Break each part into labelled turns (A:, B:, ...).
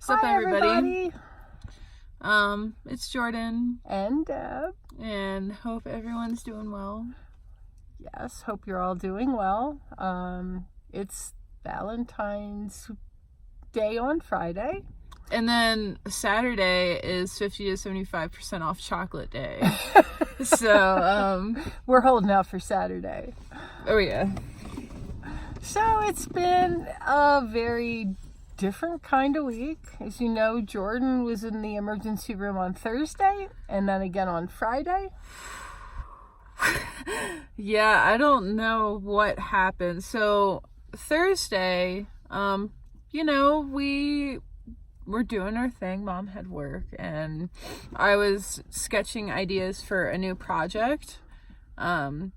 A: What's up, everybody? It's Jordan.
B: And Deb.
A: And hope everyone's doing well.
B: Yes, hope you're all doing well. It's Valentine's Day on Friday.
A: And then Saturday is 50 to 75% off chocolate day. So,
B: we're holding out for Saturday.
A: Oh, yeah.
B: So it's been a very different kind of week. As you know, Jordan was in the emergency room on Thursday and then again on Friday.
A: Yeah, I don't know what happened. So Thursday, we were doing our thing. Mom had work and I was sketching ideas for a new project. And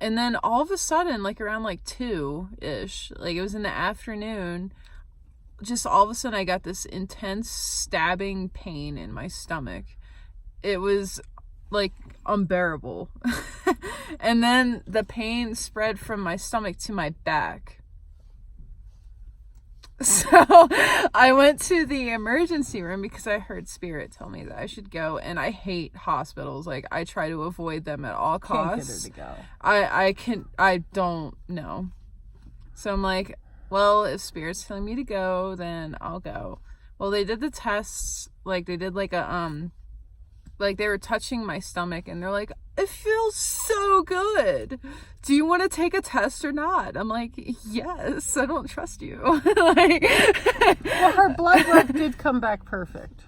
A: then all of a sudden, like around like 2-ish, like it was in the afternoon, just all of a sudden I got this intense stabbing pain in my stomach. It was like unbearable. And then the pain spread from my stomach to my back. So I went to the emergency room because I heard Spirit tell me that I should go, and I hate hospitals. Like, I try to avoid them at all costs.
B: Can't get her to go.
A: I don't know. So I'm like, well, if Spirit's telling me to go, then I'll go. Well, they did the tests, like they did like a like they were touching my stomach and they're like, it feels so good. Do you want to take a test or not? I'm like, yes, I don't trust you.
B: Well, her blood work did come back perfect.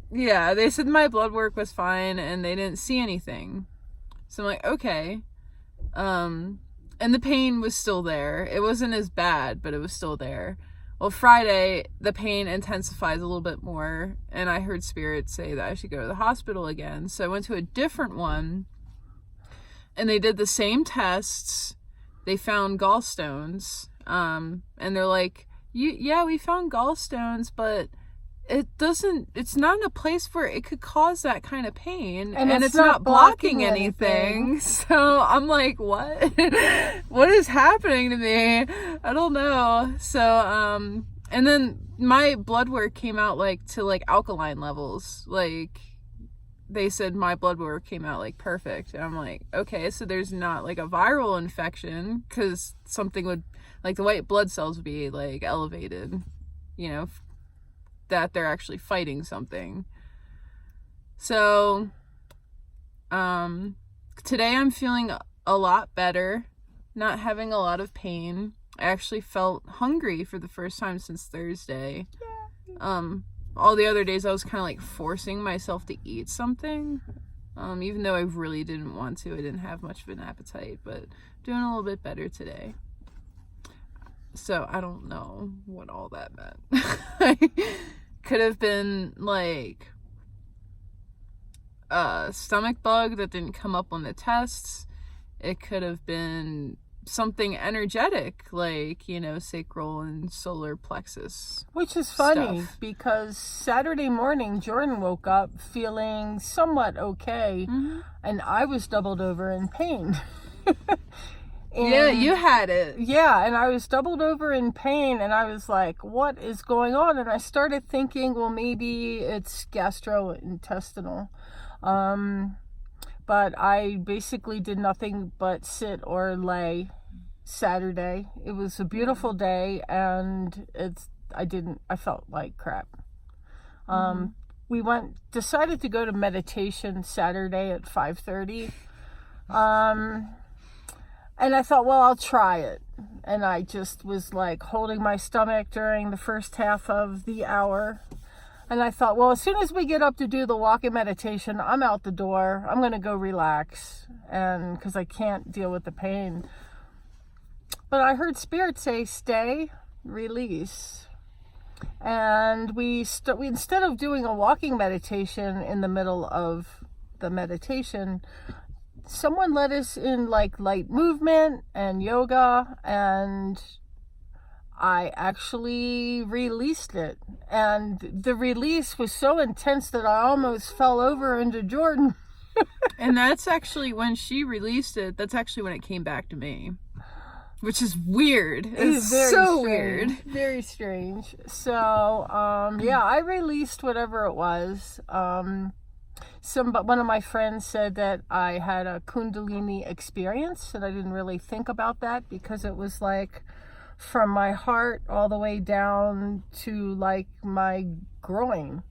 A: Yeah, they said my blood work was fine and they didn't see anything. So I'm like, okay. And the pain was still there. It wasn't as bad, but it was still there. Well, Friday, the pain intensifies a little bit more, and I heard Spirit say that I should go to the hospital again. So I went to a different one, and they did the same tests. They found gallstones, and they're like, yeah, we found gallstones, but it's not in a place where it could cause that kind of pain, and it's not blocking anything. So I'm like, what? What is happening to me? I don't know. So and then my blood work came out like to like alkaline levels. Like they said my blood work came out like perfect, and I'm like, okay, so there's not like a viral infection, because something would, like, the white blood cells would be like elevated, that they're actually fighting something. So today I'm feeling a lot better, not having a lot of pain. I actually felt hungry for the first time since Thursday. All the other days I was kind of like forcing myself to eat something, even though I really didn't want to. I didn't have much of an appetite, but doing a little bit better today. So I don't know what all that meant. Could have been like a stomach bug that didn't come up on the tests. It could have been something energetic, like, sacral and solar plexus.
B: Which is funny
A: stuff.
B: Because Saturday morning, Jordan woke up feeling somewhat okay, and I was doubled over in pain.
A: Yeah, you had it.
B: Yeah, and I was doubled over in pain, and I was like, what is going on? And I started thinking, well, maybe it's gastrointestinal. But I basically did nothing but sit or lay Saturday. It was a beautiful day, and I felt like crap. We decided to go to meditation Saturday at 5:30. And I thought, well, I'll try it. And I just was like holding my stomach during the first half of the hour. And I thought, well, as soon as we get up to do the walking meditation, I'm out the door. I'm going to go relax, and because I can't deal with the pain. But I heard Spirit say, stay, release. And we instead of doing a walking meditation in the middle of the meditation, someone led us in like light movement and yoga, and I actually released it. And the release was so intense that I almost fell over into Jordan.
A: And that's actually when she released it, that's actually when it came back to me. which is weird. It's
B: very
A: so
B: strange.
A: weird.
B: Very strange. So, yeah, I released whatever it was. One of my friends said that I had a Kundalini experience, and I didn't really think about that because it was like from my heart all the way down to like my groin.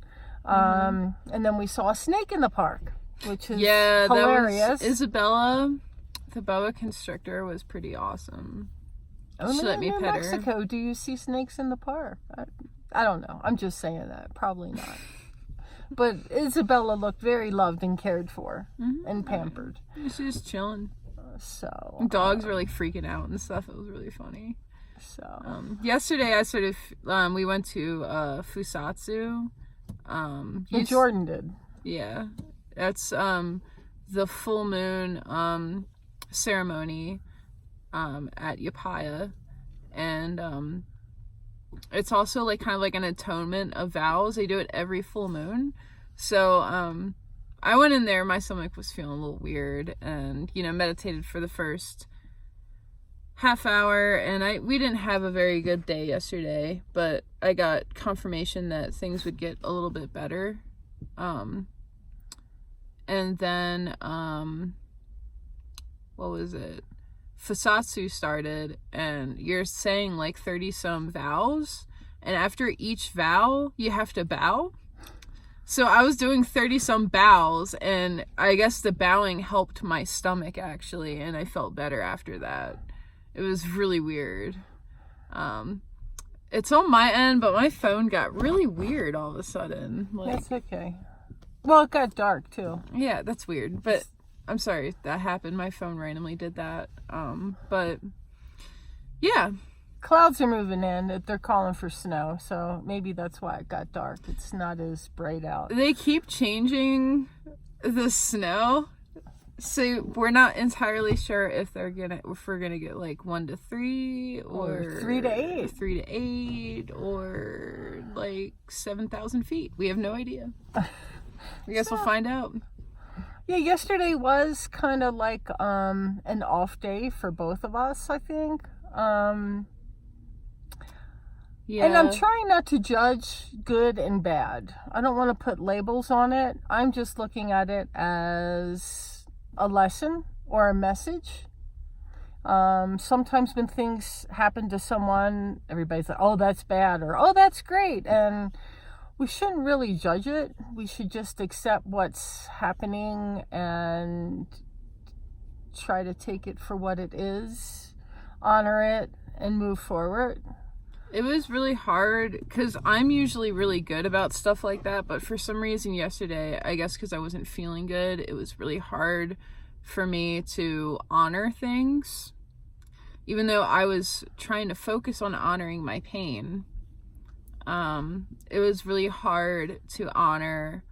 B: And then we saw a snake in the park, which is hilarious.
A: That was Isabella. The boa constrictor was pretty awesome. She let me
B: in
A: pet her.
B: Mexico, do you see snakes in the park? I don't know. I'm just saying that. Probably not. But Isabella looked very loved and cared for and pampered.
A: She was chilling.
B: So
A: dogs were like freaking out and stuff. It was really funny.
B: So
A: yesterday I sort of we went to Fusatsu.
B: Jordan did.
A: Yeah, that's the full moon ceremony at Yapaya, and it's also like kind of like an atonement of vows. They do it every full moon. So I went in there, my stomach was feeling a little weird, and meditated for the first half hour, and we didn't have a very good day yesterday, but I got confirmation that things would get a little bit better. And then what was it? Fusatsu started, and you're saying like 30 some vows, and after each vow you have to bow. So I was doing 30 some bows, and I guess the bowing helped my stomach actually, and I felt better after that. It was really weird. It's on my end, but my phone got really weird all of a sudden.
B: That's okay. Well, it got dark too.
A: Yeah, that's weird, but I'm sorry that happened. My phone randomly did that. But yeah.
B: Clouds are moving in. They're calling for snow, so maybe that's why it got dark. It's not as bright out.
A: They keep changing the snow, so we're not entirely sure if we're gonna get like 1 to 3 or
B: 3 to 8,
A: 3 to 8, or like 7,000 feet. We have no idea. I guess we'll find out.
B: Yeah, yesterday was kind of like an off day for both of us, I think.
A: Yeah.
B: And I'm trying not to judge good and bad. I don't want to put labels on it. I'm just looking at it as a lesson or a message. Sometimes when things happen to someone, everybody's like, oh, that's bad, or oh, that's great. And we shouldn't really judge it. We should just accept what's happening and try to take it for what it is, honor it, and move forward.
A: It was really hard because I'm usually really good about stuff like that, but for some reason yesterday, I guess because I wasn't feeling good, it was really hard for me to honor things, even though I was trying to focus on honoring my pain. It was really hard to honor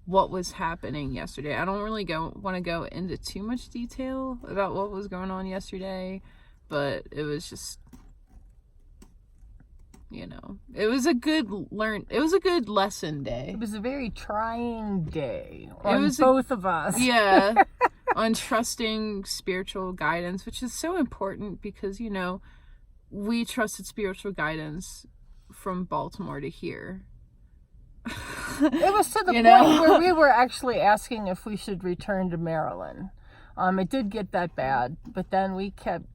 A: what was happening yesterday. I don't really want to go into too much detail about what was going on yesterday, but it was just, it was a good lesson day.
B: It was a very trying day on both of us.
A: Yeah. On trusting spiritual guidance, which is so important because, we trusted spiritual guidance from Baltimore to here.
B: It was to the point where we were actually asking if we should return to Maryland. It did get that bad, but then we kept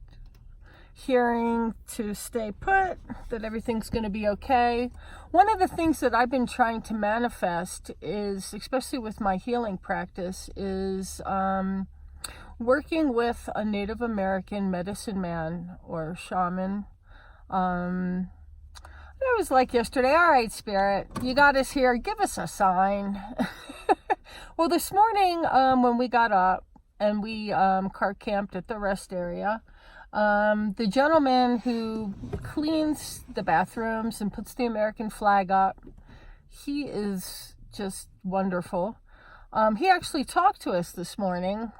B: hearing to stay put, that everything's going to be okay. One of the things that I've been trying to manifest is, especially with my healing practice, is working with a Native American medicine man or shaman. It was like yesterday, all right, Spirit, you got us here, give us a sign. Well, this morning when we got up and we car camped at the rest area, the gentleman who cleans the bathrooms and puts the American flag up, he is just wonderful. He actually talked to us this morning.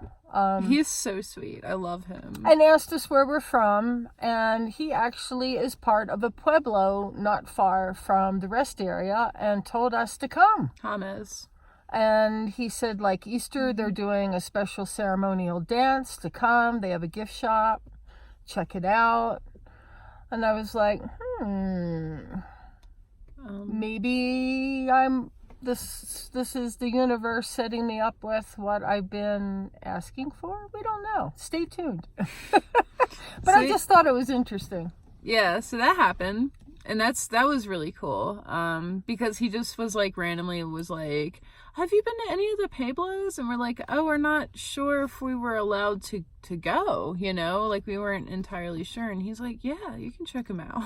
A: He's so sweet. I love him.
B: And asked us where we're from. And he actually is part of a pueblo not far from the rest area and told us to come.
A: James.
B: And he said, like Easter, they're doing a special ceremonial dance to come. They have a gift shop. check it out. And I was like, maybe this is the universe setting me up with what I've been asking for. We don't know. Stay tuned. But I just thought it was interesting.
A: Yeah, so that happened. And that was really cool. Because he just was like randomly was like, have you been to any of the Pueblos? And we're like, oh, we're not sure if we were allowed to go, you know, like we weren't entirely sure. And he's like, yeah, you can check them out.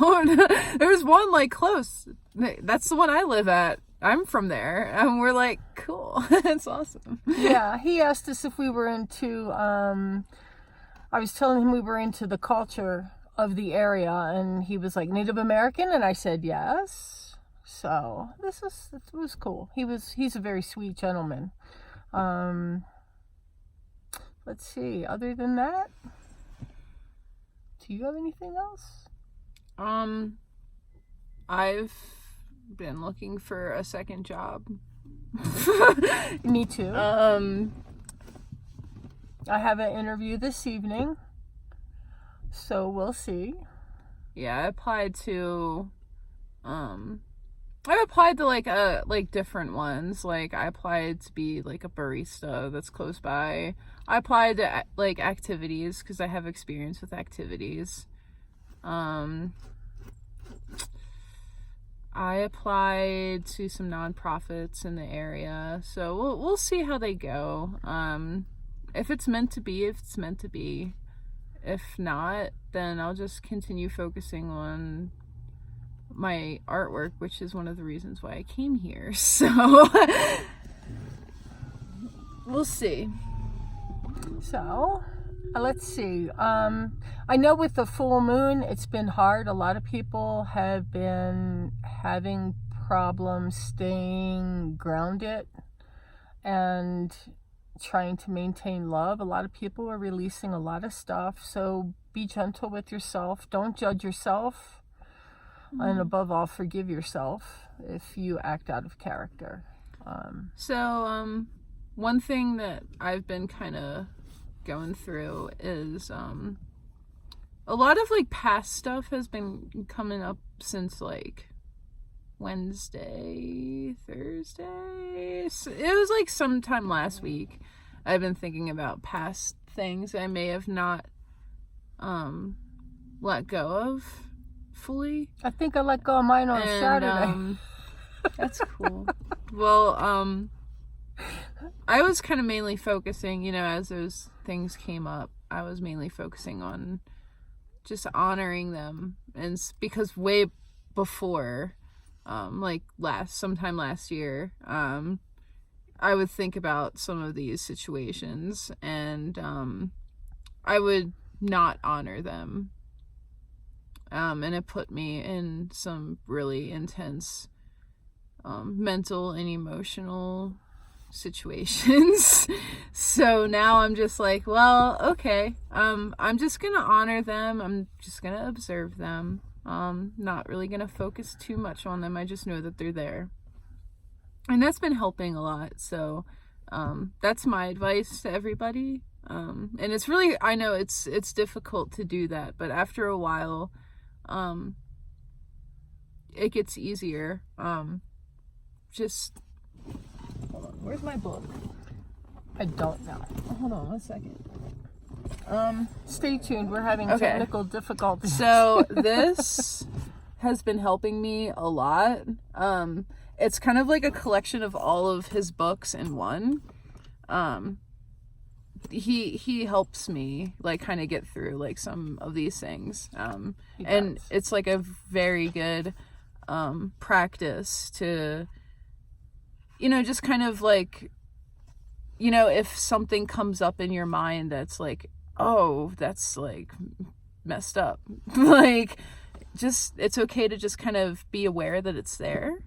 A: There's one like close. That's the one I live at. I'm from there. And we're like, cool. It's awesome.
B: Yeah, he asked us if we were into, I was telling him we were into the culture of the area, and he was like, Native American, and I said yes. So it was cool. He's a very sweet gentleman. Let's see, other than that, do you have anything else?
A: I've been looking for a second job.
B: Me too. I have an interview this evening, so we'll see.
A: Yeah, I applied to like different ones. Like I applied to be like a barista that's close by. I applied to like activities because I have experience with activities. I applied to some nonprofits in the area, so we'll see how they go. If it's meant to be, it's meant to be. If not, then I'll just continue focusing on my artwork, which is one of the reasons why I came here. So we'll see.
B: So let's see. I know with the full moon, it's been hard. A lot of people have been having problems staying grounded and trying to maintain love. A lot of people are releasing a lot of stuff. So be gentle with yourself. Don't judge yourself. And above all, forgive yourself if you act out of character.
A: One thing that I've been kind of going through is a lot of like past stuff has been coming up since like Wednesday, Thursday. So it was like sometime last week. I've been thinking about past things I may have not let go of fully.
B: I think I let go of mine on Saturday.
A: That's cool. Well, I was kind of mainly focusing, you know, as those things came up, I was mainly focusing on just honoring them. And because way before, like sometime last year, I would think about some of these situations and I would not honor them. And it put me in some really intense mental and emotional situations. So now I'm just like, well, okay, I'm just gonna honor them. I'm just gonna observe them. Not really gonna focus too much on them. I just know that they're there. And that's been helping a lot. So that's my advice to everybody. And it's really, I know it's difficult to do that, but after a while, it gets easier. Just hold on, where's my book?
B: I don't know.
A: Hold on 1 second.
B: Stay tuned, we're having technical difficulties.
A: So this has been helping me a lot. It's kind of like a collection of all of his books in one. He helps me like kind of get through like some of these things. And it's like a very good practice to, you know, just kind of like, you know, if something comes up in your mind that's like, oh, that's like messed up, like just, it's okay to just kind of be aware that it's there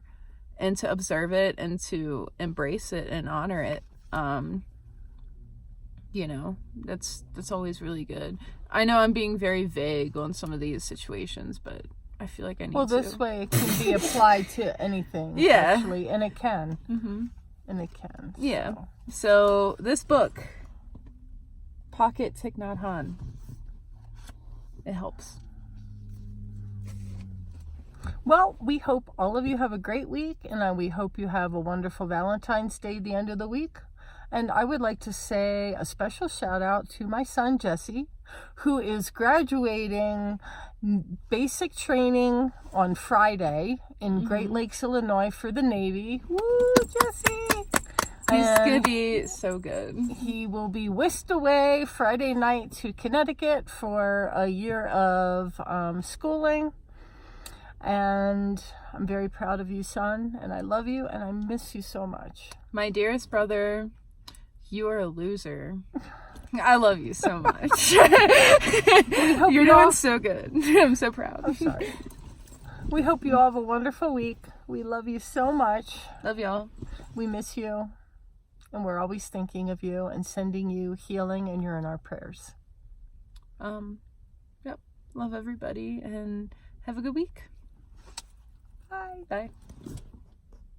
A: and to observe it and to embrace it and honor it. You know, that's always really good. I know I'm being very vague on some of these situations, but I feel like I need to.
B: Well, this way it can be applied to anything.
A: Yeah.
B: Actually, and it can. Mm-hmm. And it can. So.
A: Yeah. So this book, Pocket Thich Nhat Hanh, It helps.
B: Well, we hope all of you have a great week, and we hope you have a wonderful Valentine's Day at the end of the week. And I would like to say a special shout out to my son, Jesse, who is graduating basic training on Friday in Great Lakes, Illinois for the Navy. Woo, Jesse!
A: He's going to be so good.
B: He will be whisked away Friday night to Connecticut for a year of schooling. And I'm very proud of you, son, and I love you, and I miss you so much.
A: My dearest brother, you are a loser. I love you so much. You're doing so good. I'm so proud.
B: I'm sorry. We hope you all have a wonderful week. We love you so much.
A: Love y'all.
B: We miss you. And we're always thinking of you and sending you healing, and you're in our prayers.
A: Yep. Love everybody and have a good week.
B: Bye.
A: Bye.